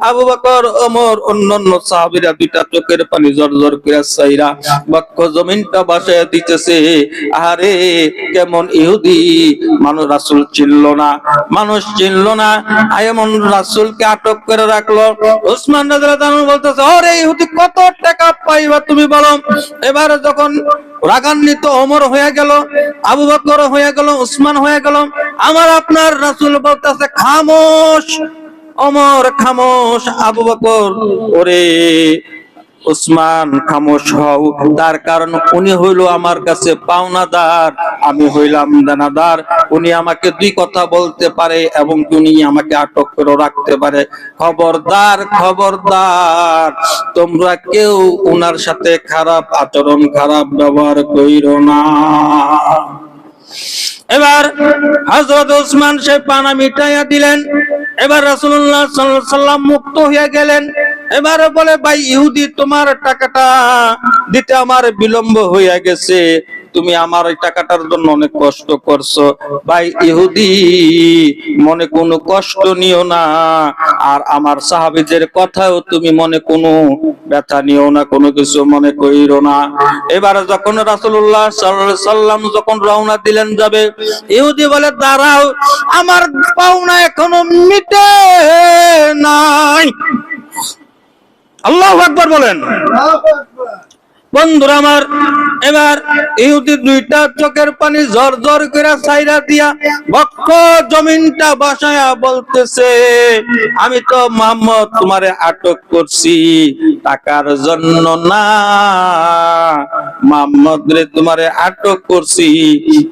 Speaker 1: আবু বকর, ওমর, অন্যান্য সাহাবীরা দুইটা চোখের পানি জড়জড় করে চাইরা বক্ষ জমিনটা বাসায় দিতেছে। আরে কেমন ইহুদি, মানুষ রাসূল চিনল না, মানুষ চিনল না, এমন রাসূলকে আটক করে রাখলো। উসমান রাদিয়াল্লাহু আনহু বলতেছে, ওরে ইহুদি, কত টাকা পাইবা তুমি বলো? এবার যখন রাগান্বিত ওমর হয়ে গেল, আবু বকর হয়ে গেল, উসমান হয়ে গেল, আমার আপনার রাসূল বলতেছে, খামোশ ওমর, খামোশ। আবু বকর, ওরে উসমান, খামোশ হও, তার কারণ উনি হইল আমার কাছে পাওনাদার, আমি হইলাম দেনাদার। উনি আমাকে দুই কথা বলতে পারে এবং উনি আমাকে আটক করে রাখতে পারে। খবরদার, খবরদার, তোমরা কেউ উনার সাথে খারাপ আচরণ, খারাপ ব্যবহার কইরো না। এবার হযরত উসমান সে পানা মিটাইয়া দিলেন। এবার রাসূলুল্লাহ সাল্লাল্লাহু আলাইহি সাল্লাম মুক্ত হয়ে গেলেন। এবারে বলে ভাই ইহুদি, তোমার টাকাটা দিতে আমার বিলম্ব হইয়া গেছে, তুমি আমার ওই টাকাটার জন্য অনেক কষ্ট করছো। ভাই ইহুদি, মনে কোনো কষ্ট নিও না, আর আমার সাহাবীদের কথাও তুমি মনে কোনো ব্যথা নিও না, কোনো কিছু মনে কইরো না। এবারে যখন রাসূলুল্লাহ সাল্লাল্লাহু আলাইহি সাল্লাম যখন রওনা দিলেন যাবে, ইহুদি বলে দাঁড়াও, আমার পাওনা এখনো মিটে নাই। আল্লাহু আকবার বলেন। বন্ধুরা আমার, এবার ইহুদি দুইটা চোখের পানি ঝরঝর করে ছাইরা দিয়া বক্ষ জমিনটা বাসায়া বলতেছে, আমি তো মুহাম্মদ তোমারে আটক করছি টাকার জন্য না, মুহাম্মদ রে তোমারে আটক করছি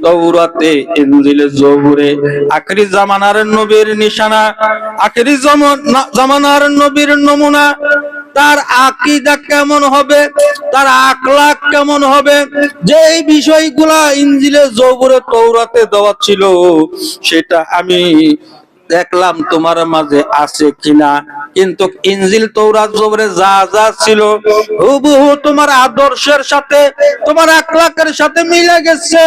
Speaker 1: তাওরাতে, ইনজিলে, জবুরে, আখিরি জামানার নবীর নিশানা, আখিরি জামানার নবীর নমুনা, তার আকীদা কেমন হবে, তার আখলাক কেমন হবে, যে এই বিষয়গুলা ইনজিলে, জবুরে, তওরাতে দেওয়া ছিল, সেটা আমি দেখলাম তোমার মাঝে আছে কিনা। কিন্তু ইনজিল, তওরাত, জবুরে যা যা ছিল হুবহু তোমার আদর্শের সাথে, তোমার আখলাকের সাথে মিলে গেছে,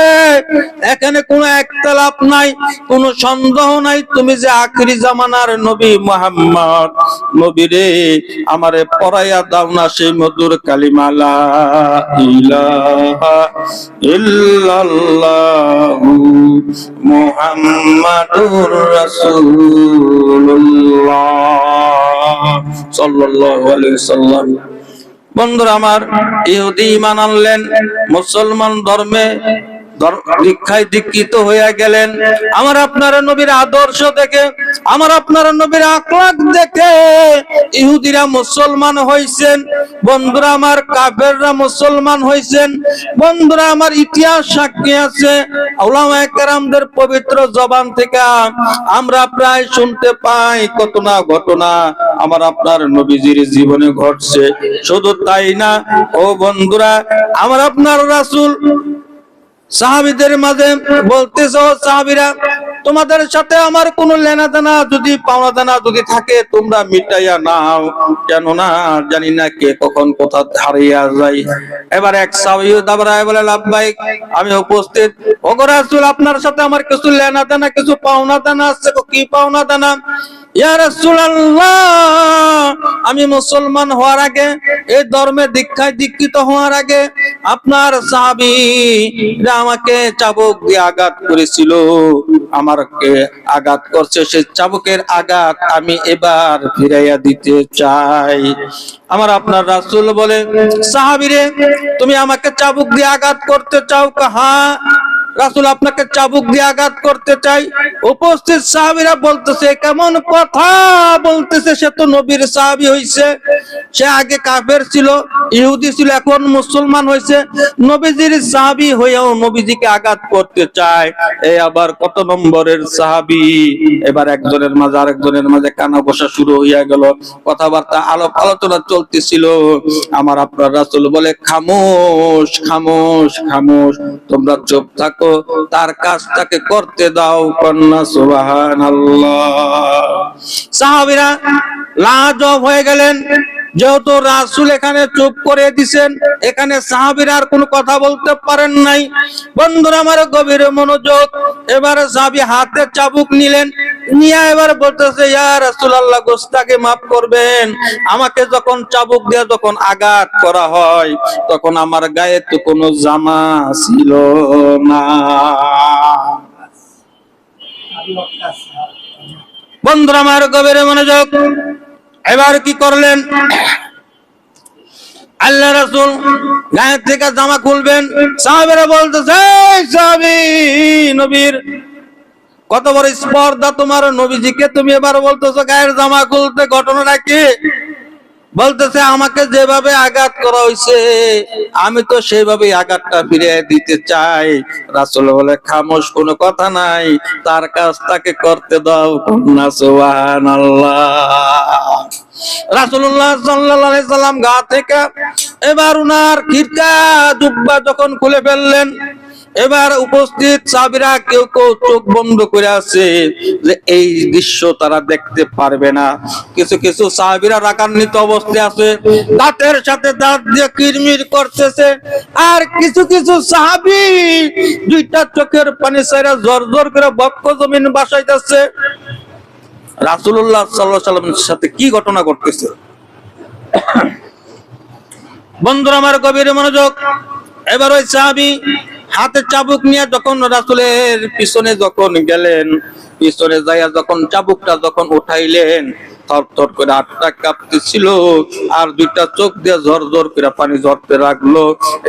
Speaker 1: এখানে কোনো একতলাপ নাই, কোনো সন্দেহ নাই। তুমি যে আখিরি জামানার নবী মুহাম্মদ, নবী রে, আমারে পড়াইয়া দাও না সেই মধুর কালিমা লা ইলাহা ইল্লাল্লাহু মুহাম্মাদুর রাসূলুল্লাহ সাল্লাল্লাহু আলাইহি সাল্লাম। বন্ধুরা আমার, ইহুদি ঈমান আনলেন, মুসলমান ধর্মে দীক্ষায় দীক্ষিত হয়ে গেলেন। আমার আপনার নবীর আদর্শ দেখে, আমার আপনার নবীর আখলাক দেখে ইহুদিরা মুসলমান হইছেন। বন্ধুরা আমার, কাফেররা মুসলমান হইছেন। বন্ধুরা আমার, ইতিহাস সাক্ষী আছে, উলামায়ে কেরামদের পবিত্র জবান থেকে আমরা প্রায় শুনতে পাই কত না ঘটনা আমার আপনার নবীজির জীবনে ঘটছে। শুধু তাই না ও বন্ধুরা, আমার আপনার রাসূল সাহাবীদের মাঝে বলতেছে, ও সাহাবীরা, তোমাদের সাথে আমার কোনো লেনা দেনা যদি, পাওনা দেনা যদি থাকে তোমরা মিটাইয়া নাও, কেন না জানি না কে কখন কোথা হারিয়ে যায়। এবার এক সাহাবী দাবরায় বলে, লাব্বাইক, আমি উপস্থিত। ওগো রাসূল, আপনার সাথে আমার কিছু লেনা দেনা, কিছু পাওনা দেনা আছে। কি পাওনা দেনা? ইয়া রাসূলুল্লাহ, আমি মুসলমান হওয়ার আগে, এই ধর্মে দীক্ষায় দীক্ষিত হওয়ার আগে আপনার সাহাবীরা আমাকে চাবুক দিয়ে আঘাত করেছিল, আমাকে আঘাত করছে, সেই চাবুকের আঘাত আমি এবার ফিরাইয়া দিতে চাই। আমার আপনার রাসূল বলে, সাহাবীরে, তুমি আমাকে চাবুক দিয়ে আঘাত করতে চাও? হ্যাঁ রাসূল, আপনাকে চাবুক দিয়ে আঘাত করতে চাই। উপস্থিত সাহাবীরা বলতেছে, কেমন কথা বলতেছে, সে তো নবীর সাহাবী হইছে, সে আগে কাফের ছিল, ইহুদি ছিল, এখন মুসলমান হইছে, নবীজির সাহাবী হয়েও নবীজিকে আঘাত করতে চায়, এই আবার কত নম্বরের সাহাবী? এবার একজনের মাঝে আরেকজনের মাঝে কানা বসা শুরু হইয়া গেল, কথাবার্তা আলোচনা চলতেছিল। আমার আপনার রাসূল বলে, খামোশ খামোশ খামোশ, তোমরা চুপ থাকো, তার কাজটাকে করতে দাও। কন্যা সুবহানাল্লাহ। সাহাবীরা লাজবাব হয়ে গেলেন, যেহেতু রাসূল এখানে চুপ করে দিছেন, এখানে সাহাবীরা আর কোনো কথা বলতে পারেন নাই। বন্ধুরা আমার, গভীর মনোযোগ। এবারে সাহাবী হাতে চাবুক নিলেন, নিয়ে এবার বলতেছে, ইয়া রাসূলুল্লাহ, গোস্তাকে মাফ করবেন, আমাকে যখন চাবুক দিয়ে যখন আঘাত করা হয়, তখন আমার গায়ে তো কোনো জামা ছিল না। বন্ধুরা আমার, গভীর মনোযোগ। এবার কি করলেন? আল্লাহ রাসূল গায়ের থেকে জামা খুলবেন, সাহাবীরা বলতেছে, এই সাহাবী, নবীর কত বড় স্পর্ধা তোমার, নবীজিকে তুমি এবার বলতেছো গায়ের জামা খুলতে, ঘটনাটা কি? বলতেছে, আমাকে যেভাবে আঘাত করা হয়েছে আমি তো সেইভাবে আঘাতটা ফিরিয়ে দিতে চাই। রাসূল বলে, খামোশ, কোনো কথা নাই, তার কাজ তাকে করতে দাও। না সুবহানাল্লাহ। রাসূলুল্লাহ সাল্লাল্লাহু আলাইহি সাল্লাম গা থেকে এবার উনার খিরকা জুব্বা যখন খুলে ফেললেন, এবার উপস্থিত সাহাবীরা কেউ কেউ চোখ বন্ধ করে আছে যে এই দৃশ্য তারা দেখতে পারবে না। কিছু কিছু সাহাবীরা রাগান্বিত অবস্থায় আছে, দাঁতের সাথে দাঁত দিয়ে কিরমির করতেছে। আর কিছু কিছু সাহাবী দুইটা চোখের পানি ছেড়ে জোর জোর করে বক্ষ জমিন বাসাইতেছে। রাসূলুল্লাহ সাল্লাল্লাহু আলাইহি ওয়াসাল্লামের সাথে কি ঘটনা ঘটতেছে? বন্ধুরা আমার, গভীর মনোযোগ। এবার ওই সাহাবী হাতে চাবুক নিয়ে যখন রাসূলের পিছনে যখন গেলেন, পিছনে যাইয়া যখন চাবুকটা যখন উঠাইলেন, থরথর করে হাতটা কাঁপতেছিল আর দুইটা চোখ দিয়ে ঝরঝর করে পানি ঝরতে লাগলো।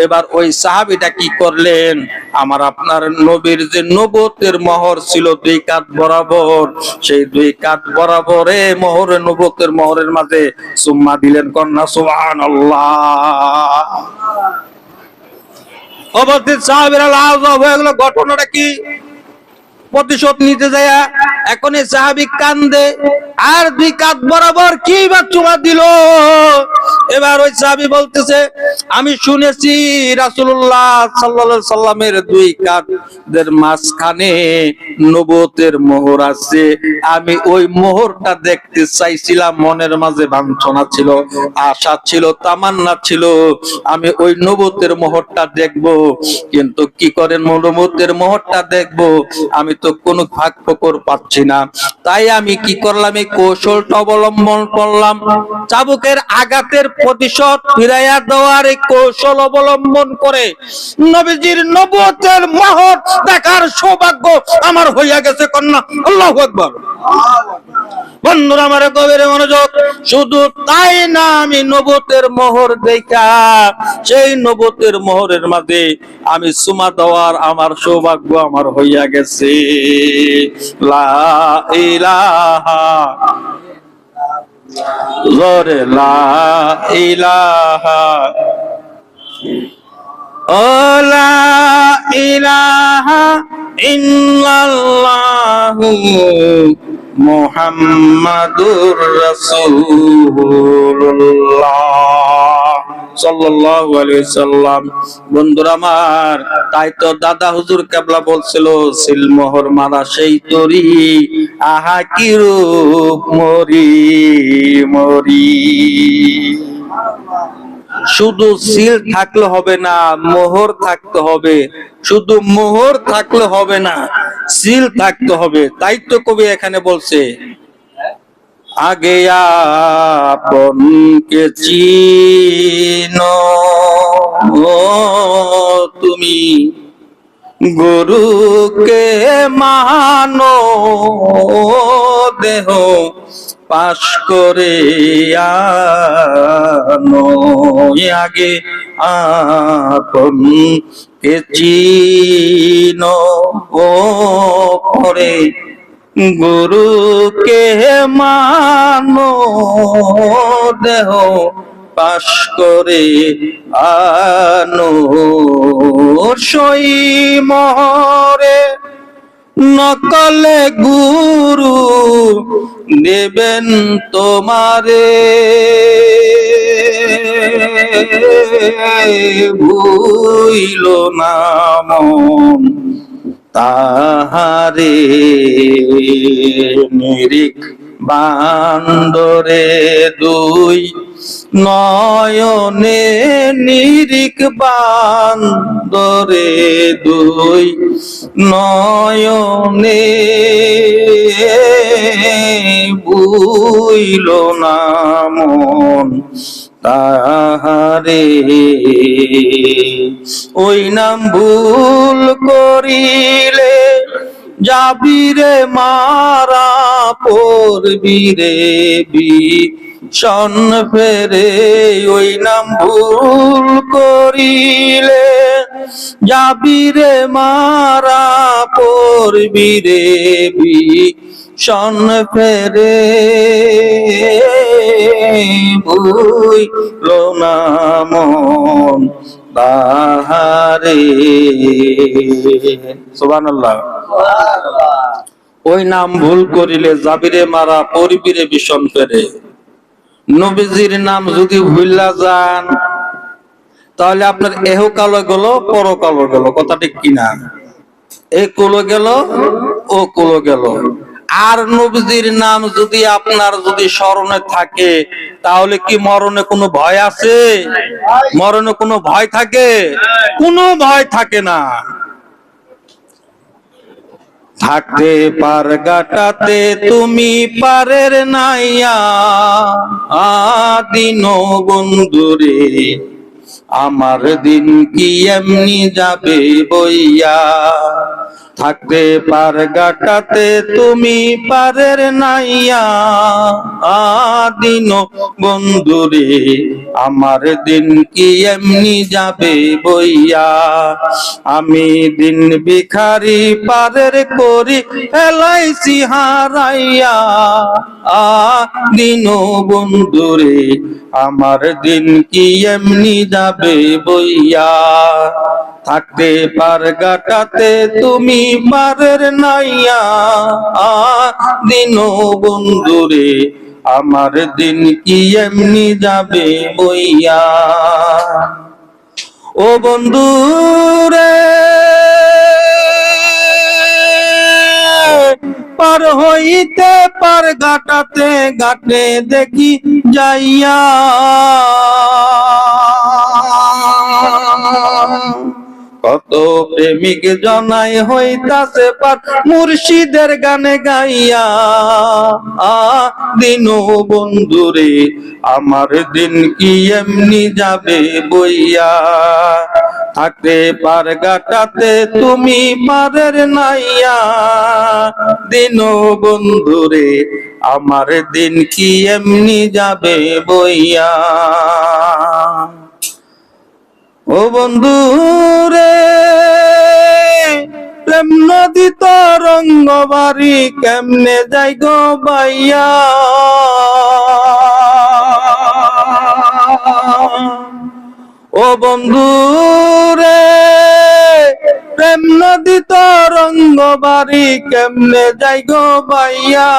Speaker 1: এবার ওই সাহাবীটা কি করলেন? আমার আপনার নবীর যে নবুয়তের মোহর ছিল দুই কাঁধ বরাবর, সেই দুই কাঁধ বরাবরে মোহরে নবুয়তের মোহরের মাঝে চুম্মা দিলেন। কন্যা সুবহানাল্লাহ। অবস্থিত সাহাবীরা লাজবাব হয়ে গেল। ঘটনাটা কি? প্রতিশোধ নিতে যায় এখন এই সাহাবী কান্দে আর দুই কাঁধ বরাবর কি বা চুমা দিল। এবার ওই সাহাবী বলতেছে, আমি শুনেছি রাসূলুল্লাহ সাল্লাল্লাহু আলাইহি সাল্লামের দুই কাঁধের মাঝখানে নবুয়তের মোহর আছে। আমি ওই মোহরটা দেখতে চাইছিলাম, মনের মাঝে বাঞ্ছনা ছিল, আশা ছিল, তামান্না ছিল, আমি ওই নবুয়তের মোহরটা দেখব। কিন্তু কি করেন, নবুয়তের মোহরটা দেখব, আমি তো কোনো ফাঁক ফোকর পাচ্ছি না। তাই আমি কি করলাম, এই কৌশলটা অবলম্বন করলাম। চাবুকের আঘাতের প্রতিশোধ ফিরাইয়া দেওয়ার এই কৌশল অবলম্বন করে নবীজির নবুয়তের মোহর দেখার সৌভাগ্য আমার হইয়া গেছে। কন্যা আল্লাহু আকবার। বন্ধুরা আমার, গভীর মনোযোগ। শুধু তাই না, আমি নবুয়তের মোহর দেখা সেই নবুয়তের মোহরের মাঝে আমি চুমা দেওয়ার আমার সৌভাগ্য আমার হইয়া গেছে। লা ইলাহা জোরে লা ইলাহা ও লা ইলাহা ইল্লাল্লাহু মুহাম্মাদুর রাসূলুল্লাহ সাল্লাল্লাহু আলাইহি সাল্লাম। বন্ধুরা আমার, তাই তো দাদা হুজুর কেবলা বলছিল, সিলমোহর মারা সেই তরি, আহা কি রূপ মরি মরি। শুধু সিল থাকলে হবে না, মোহর থাকতে হবে। শুধু মোহর থাকলে হবে না, সিল থাকতে হবে। তাই তো কবি এখানে বলছে, আগে আপনকে চিনো তুমি, গুরুকে মানো, দেহ পাশ করে আনো। আগে আপনকে চিনো পরে গুরুকে মানো, দেহ পাশ করে আনো। সই মোহরে নকলে গুরু দেবেন তোমারে, ভুইল না মন তাহারে, নিরিখ বান্দরে দুই নয়নে, নিরিখ বান্দরে দুই নয়নে, বুইল না মন তাহারে। ওই নাম ভুল করিলে যাবিরে মারা, পড়বিরে বিষণ ফেরে। ওই নাম ভুল করিলে যাবিরে মারা, পড়বিরে বিষণ ফেরে। ভুইল না মন তাহারে। সুবহানাল্লাহ। ওই নাম ভুল করিলে যাবিরে মারা, পড়বিরে বিষণ ফেরে। নবীজির নাম যদি ভুলা যান, তাহলে আপনার এহকালও গেল, পরকালও গেল, কথা ঠিক কিনা? এ কুলো গেল, ও কুলো গেল। আর নবীজির নাম যদি আপনার যদি স্মরণে থাকে, তাহলে কি মরণে কোনো ভয় আছে? মরণে কোনো ভয় থাকে? কোনো ভয় থাকে না। থাকতে পার গাটাতে তুমি পারের নাইয়া, দিন বন্ধুরে আমার দিন কি এমনি যাবে বইয়া। থাকতে পার গাটাতে তুমি পারের নাইয়া, দিন বন্ধুরে আমার দিন কি এমনি যাবে বইয়া। আমি দিন ভিখারি পারের করি এলাইছি হারাইয়া, দিন বন্ধুরে আমার দিন কি এমনি যাবে বইয়া। থাকতে পার গাটাতে তুমি পারের নাইয়া, দিন বন্ধুরে আমার দিন কি এমনি যাবে বইয়া। ও বন্ধুরে পার হইতে পার গাটাতে গাটে দেখি যাইয়া, কত প্রেমিক জনাই হইতাছে পার মুর্শিদের গানে গাইয়া, দিন বন্ধুরে আমার দিন কি এমনি যাবে বইয়া। থাকতে পার গাটাতে তুমি পারের নাইয়া, দিন বন্ধুরে আমার দিন কি এমনি যাবে বইয়া। ও বন্ধুরে প্রেম নদী তরঙ্গ বাড়ি কেমনে যাই গো বাইয়া, ও বন্ধুরে প্রেম নদী তরঙ্গ বাড়ি কেমনে যাই গো বাইয়া।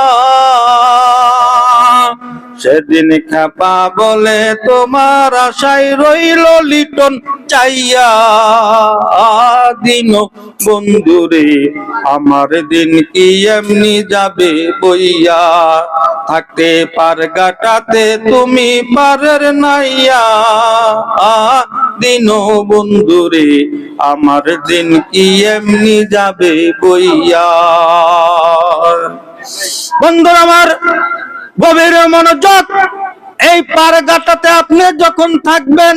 Speaker 1: সেদিন খাপা বলে তোমার আশায় রইল লিটন চাইয়া, দিন বন্ধুরে আমার দিন কি এমনি যাবে বইয়া। থাকতে পার গাটাতে তুমি পারের নাইয়া, দিন বন্ধুরে আমার দিন কি এমনি যাবে বইয়া। বন্ধুরা আমার গভীর মনোযোগ, এই পার গাটাতে আপনি যখন থাকবেন,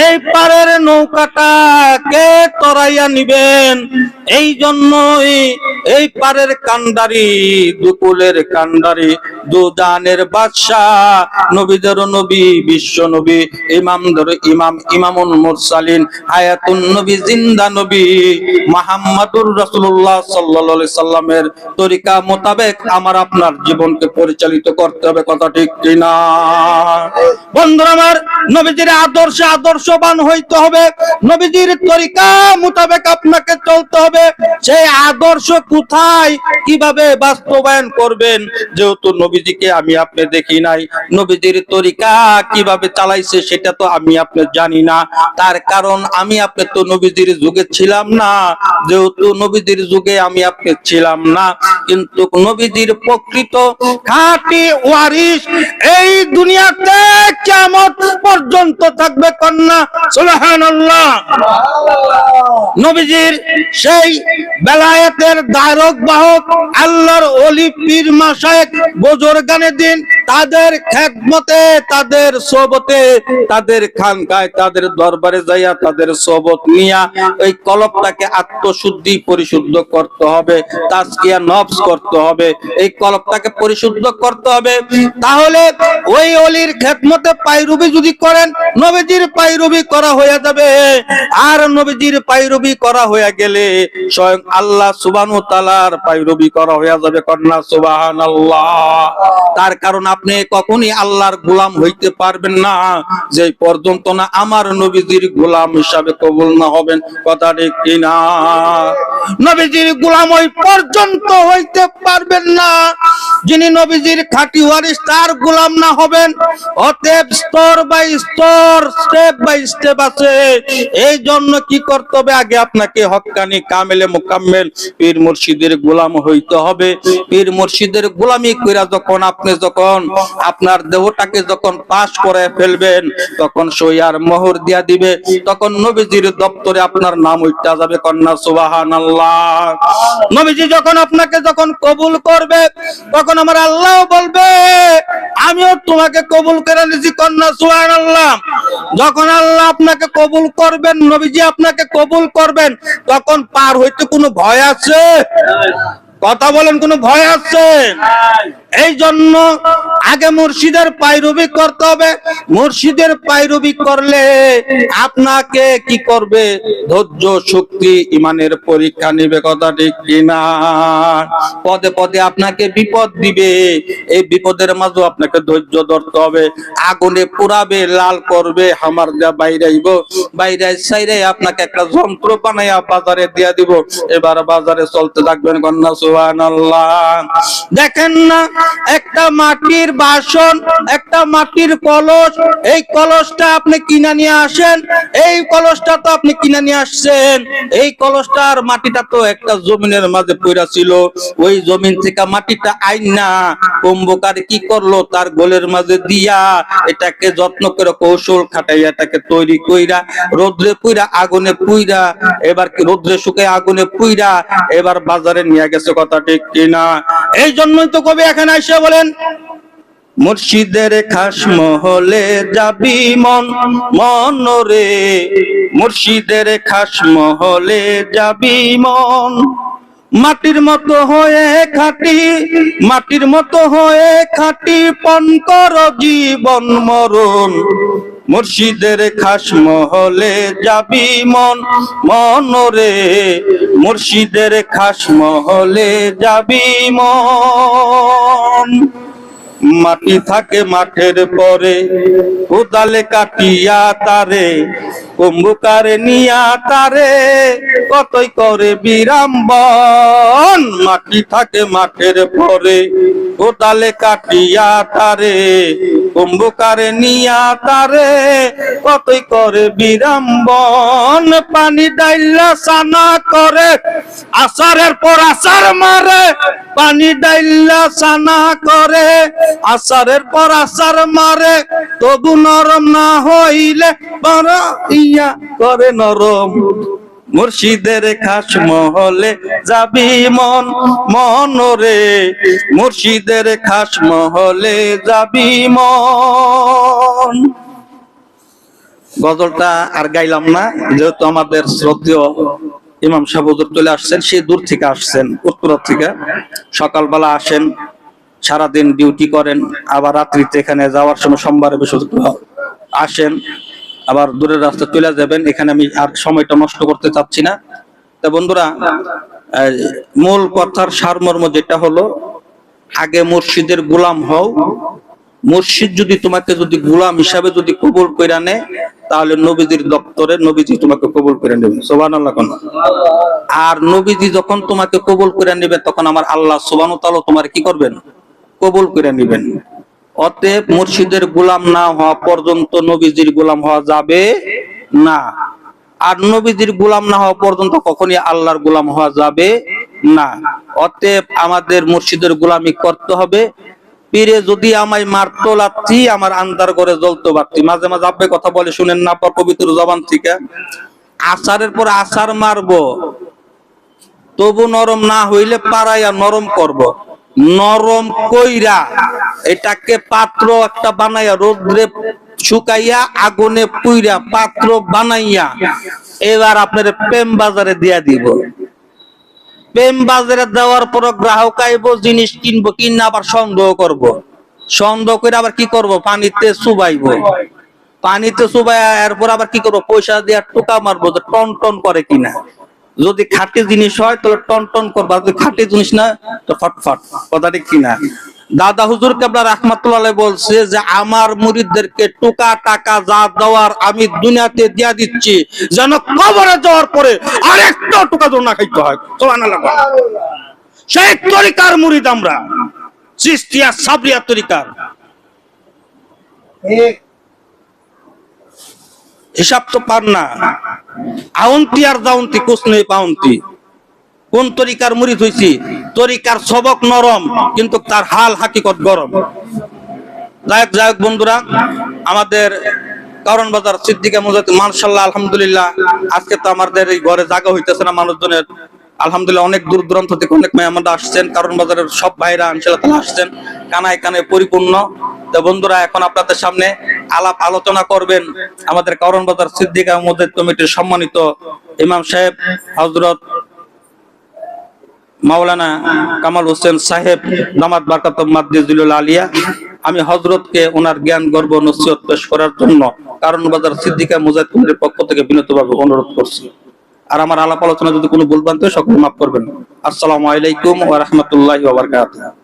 Speaker 1: এই পারের নৌকাটাকে তরাইয়া নিবেন। এই জন্যই এই পারের কান্ডারি, দুকুলের কান্ডারি, দুজানের বাদশাহ, নবীদের নবী, বিশ্ব নবী, ইমামদের ইমাম, ইমামুল মুরসালিন, হায়াতুন নবী, জিন্দা নবী মুহাম্মদুর রাসূলুল্লাহ সাল্লাল্লাহু আলাইহি সাল্লামের তরিকা মোতাবেক আমার আপনার জীবনকে পরিচালিত করতে হবে, কথা ঠিক কিনা? বন্ধুরা আমার, নবীজির আদর্শে আদর্শবান হইতে হবে, নবীজির তরিকা মোতাবেক আপনাকে চলতে হবে। সেই আদর্শ কোথায়, কিভাবে বাস্তবায়ন করবেন? যেহেতু নবীজিকে আমি আপনি দেখি নাই, নবীজির তরিকা কিভাবে চালাইছে সেটা তো আমি আপনি জানি না। তার কারণ আমি আপনি তো নবীজির যুগে ছিলাম না। যেহেতু নবীজির যুগে আমি আপনি ছিলাম না, কিন্তু নবীজির প্রকৃত খাঁটি ওয়ারিস এই দুনিয়াতে কিয়ামত পর্যন্ত থাকবে, কন্যা সুবহানাল্লাহ। নবীজির সেই বেলায়েতের ধারক বাহক আল্লাহর ওলি পীর মাশায়েখ বুজুর্গানে দিন, তাদের খেদমতে, তাদের সোহবতে, তাদের খানকায়, তাদের দরবারে যাইয়া তাদের সোহবত নিয়া এই কলবটাকে আত্মশুদ্ধি পরিশুদ্ধ করতে হবে, তাজকিয়া নফস করতে হবে, এই কলবটাকে পরিশুদ্ধ করতে হবে। তাহলে ওই ওলির খেদমতে পায়রবি যদি করেন, নবীজির পায়রবি করা হয়ে যাবে। আর নবীজির পায়রবি করা হয়ে গেলে স্বয়ং আল্লাহ সুবহানাহু ওয়া তাআলার পায়রবি করা হয়ে যাবে, কন্যা সুবহানাল্লাহ। তার কারণ আপনি কখনই আল্লাহর গোলাম হইতে পারবেন না যে পর্যন্ত না আমার নবীজির গোলাম হিসাবে কবুল না হবেন। কথা ঠিক কিনা? নবীজির গোলাম ওই পর্যন্ত হইতে পারবেন না যিনি নবীজির খাঁটি ওয়ারিস, তার গোলাম না হবেন। অতএব স্তর বাই স্তর, স্টেপ বাই স্টেপ আছে। এই জন্য কি করতে হবে? আগে আপনাকে হক্কানি কামেলে মুকাম্মেল পীর মুর্শিদের গোলাম হইতে হবে। পীর মুর্শিদের গোলামি কইরা যখন আপনি আপনার দেহটাকে যখন পাশ করে ফেলবেন, তখন সইয়ার মোহর দিয়া দিবে, তখন নবীজির দপ্তরে আপনার নাম উঠা যাবে। কন্যা সুবহানাল্লাহ। নবীজি যখন আপনাকে কবুল করবে, তখন আমার আল্লাহ বলবে আমিও তোমাকে কবুল করে নিয়েছি। কন্যা সুবহানাল্লাহ। যখন আল্লাহ আপনাকে কবুল করবেন, নবীজি আপনাকে কবুল করবেন, তখন পার হইতে কোনো ভয় আছে? কথা বলেন, কোনো ভয় আছে? এই জন্য আগে মুর্শিদের পায়রবি করতে হবে। মুর্শিদের পায়রবি করলে আপনাকে কি করবে? ধৈর্য, শক্তি, ইমানের পরীক্ষা নিবে। কথা ঠিক কিনা? পদে পদে আপনাকে বিপদ দিবে, এই বিপদের মাঝে আপনাকে ধৈর্য ধরতে হবে। আগুনে পুরাবে, লাল করবে, হামার যা বাইরাইব, বাইরাই সাইরে আপনাকে একটা যন্ত্র বানাইয়া বাজারে দিয়া দিব। এবার বাজারে চলতে থাকবেন। কন্যা সুবহানাল্লাহ। দেখেন না, একটা মাটির বাসন, একটা মাটির কলস, এই কলসটা আপনি কিনে নিয়ে আসেন, এই কলসটা তো আপনি কিনে নিয়ে আসছেন, এই কলসটার মাটিটা তো একটা জমিনের মাঝে পড়া ছিল, ওই জমিন থেকে মাটিটা আইনা কুম্ভকার কি করলো? তার গোলের মাঝে দিয়া এটাকে যত্ন করে কৌশল খাটাইয়া এটাকে তৈরি কইরা রোদ্রে পুইরা, আগুনে পুইরা, এবার কি রোদ্রে শুকায় আগুনে পুইরা এবার বাজারে নিয়ে গেছে। কথা ঠিক কিনা? এই জন্যই তো কবি এখানে এসে বলেন মুর্শিদের খাস মহলে যাবি মন মনরে, মুর্শিদের খাস মহলে যাবি মন, মাটির মতো হয়ে খাঁটি, মাটির মতো হয়ে খাঁটি, পণ কর জীবন মরণ, মুর্শিদের খাস মহলে যাবি মন মনরে, মুর্শিদের খাস মহলে যাবি মন। মাটি থাকে মাঠের পরে, কোদালে কাটিয়া তারে, কুম্ভকারে নিয়া তারে, কতই করে বিরামবন। মাটি থাকে মাঠের পরে, কোদালে কাটিয়া তারে, কুম্ভকারে নিয়া তারে, কতই করে বিরামবন। পানি ডাইলা সানা করে, আসারের পর আসার মারে, পানি ডাইলা সানা করে, আসারের পর আসার মারে, তবু নরম না হইলে বড় ইয়া করে নরম, মুর্শিদের খাস মহলে যাবি মন মনরে, মুর্শিদের খাস মহলে যাবি মন। গজলটা আর গাইলাম না, যেহেতু আমাদের শ্রদ্ধেয় ইমাম সাহেব হুজুর চলে আসছেন, সেই দূর থেকে আসছেন, উত্তরা থেকে। সকালবেলা আসেন, সারাদিন ডিউটি করেন, আবার রাত্রিতে এখানে যাওয়ার সময় সোমবারে বৃহস্পতিবার আসেন, আবার দূরের রাস্তা চলে যাবেন। এখানে আমি আর সময়টা নষ্ট করতে চাচ্ছি না। তা বন্ধুরা, মূল কথার সারমর্ম যেটা হলো, আগে মুর্শিদের গোলাম হও। মুর্শিদ যদি তোমাকে গোলাম হিসাবে কবুল করে নেয়, তাহলে নবীজির দপ্তরে নবীজি তোমাকে কবুল করে নেবে। সুবহানাল্লাহ। আর নবীজি যখন তোমাকে কবুল করে নেবে, তখন আমার আল্লাহ সুবহানাহু ওয়া তাআলা তোমার কি করবেন? কবুল করে নেবেন। অতএব মুর্শিদের গোলাম না হওয়া পর্যন্ত নবীজির গোলাম হওয়া যাবে না। আর নবীজির গোলাম না হওয়া পর্যন্ত কখনই আল্লাহর গোলাম হওয়া যাবে না। অতএব আমাদের মুর্শিদের গোলামি করতে হবে। পীরে যদি আমায় মারতো লাথি, আমার আন্দার করে জ্বলতো বাতি। মাঝে মাঝে আপনি কথা বলে শুনেন না পবিত্র জবান থেকে, আসারের পর আসার মারবো, তবু নরম না হইলে পাড়াইয়া নরম করব। নরম কইরা এটাকে পাত্র একটা বানাইয়া রোদ্রে শুকাইয়া আগুনে পুইরা পাত্র বানাইয়া এবার আপনার প্রেম বাজারে দিয়া দিব। প্রেম বাজারে দেওয়ার পর গ্রাহক আইব, জিনিস কিনবো, কিনা আবার সন্দেহ করব। সন্দেহ করে আবার কি করব? পানিতে চুবাইব। পানিতে চুবাই এরপর আবার কি করবো? পয়সা দিয়ে টোকা মারবো যে টন টন করে কিনা। যদি খাঁটি জিনিস হয় তাহলে টন টন করবো, আর যদি খাঁটি জিনিস না তো ফটফট। কথা ঠিক কিনা? দাদা হুজুর কেবলা রাহমাতুল্লাহ আলাইহি বলছে যে আমার মুরিদদেরকে টোকা টাকা যা দেওয়ার আমি দুনিয়াতে দিয়া দিচ্ছি, যেন কবরে যাওয়ার পরে আরেকটা টোকা দোনা না খাইতে হয়। সুবহানাল্লাহ। সেই তরিকার মুরিদ আমরা, চিশতিয়া সাবরিয়া তরিকার। হিসাব তো পার না, আউন্তি আর দাউন্তি কুছ নেই পাউন্তি। কোন তরিকার মুরিদ হইছি? তরিকার সবক নরম, কিন্তু তার হাল হাকিকত গরম। যাই হোক বন্ধুরা, আমাদের কারণ বাজার সিদ্দিকা মুজাহিদ মাশাআল্লাহ আলহামদুলিল্লাহ, আজকে তো আমাদের এই ঘরে জায়গা হইতেছে না মানুষজনের। আলহামদুলিল্লাহ অনেক দূর দূরান্ত থেকে অনেক মেহমানরা আসছেন, কারণ বাজারের সব ভাইরা ইনশাআল্লাহ তাআলা আসছেন, কানায় কানায় পরিপূর্ণ। তো বন্ধুরা, এখন আপনাদের সামনে আলাপ আলোচনা করবেন আমাদের কারণ বাজার সিদ্দিকা মুজাহিদ কমিটির সম্মানিত ইমাম সাহেব হযরত মাওলানা কামাল হোসেন সাহেব দামাত বারকাতুহু মাদ্দিজুল আলিয়া। আমি হযরতকে ওনার জ্ঞান গর্ব নসিহত পেশ করার জন্য কারণ বাজার সিদ্দিকা মুজাহিদ কমিটির পক্ষ থেকে বিনীতভাবে অনুরোধ করছি। আর আমার আলাপ আলোচনা যদি কোনো ভুল ভ্রান্তি হয় সকলে মাফ করবেন। আসসালামু আলাইকুম ওয়া রাহমাতুল্লাহি ওয়া বারাকাতুহু।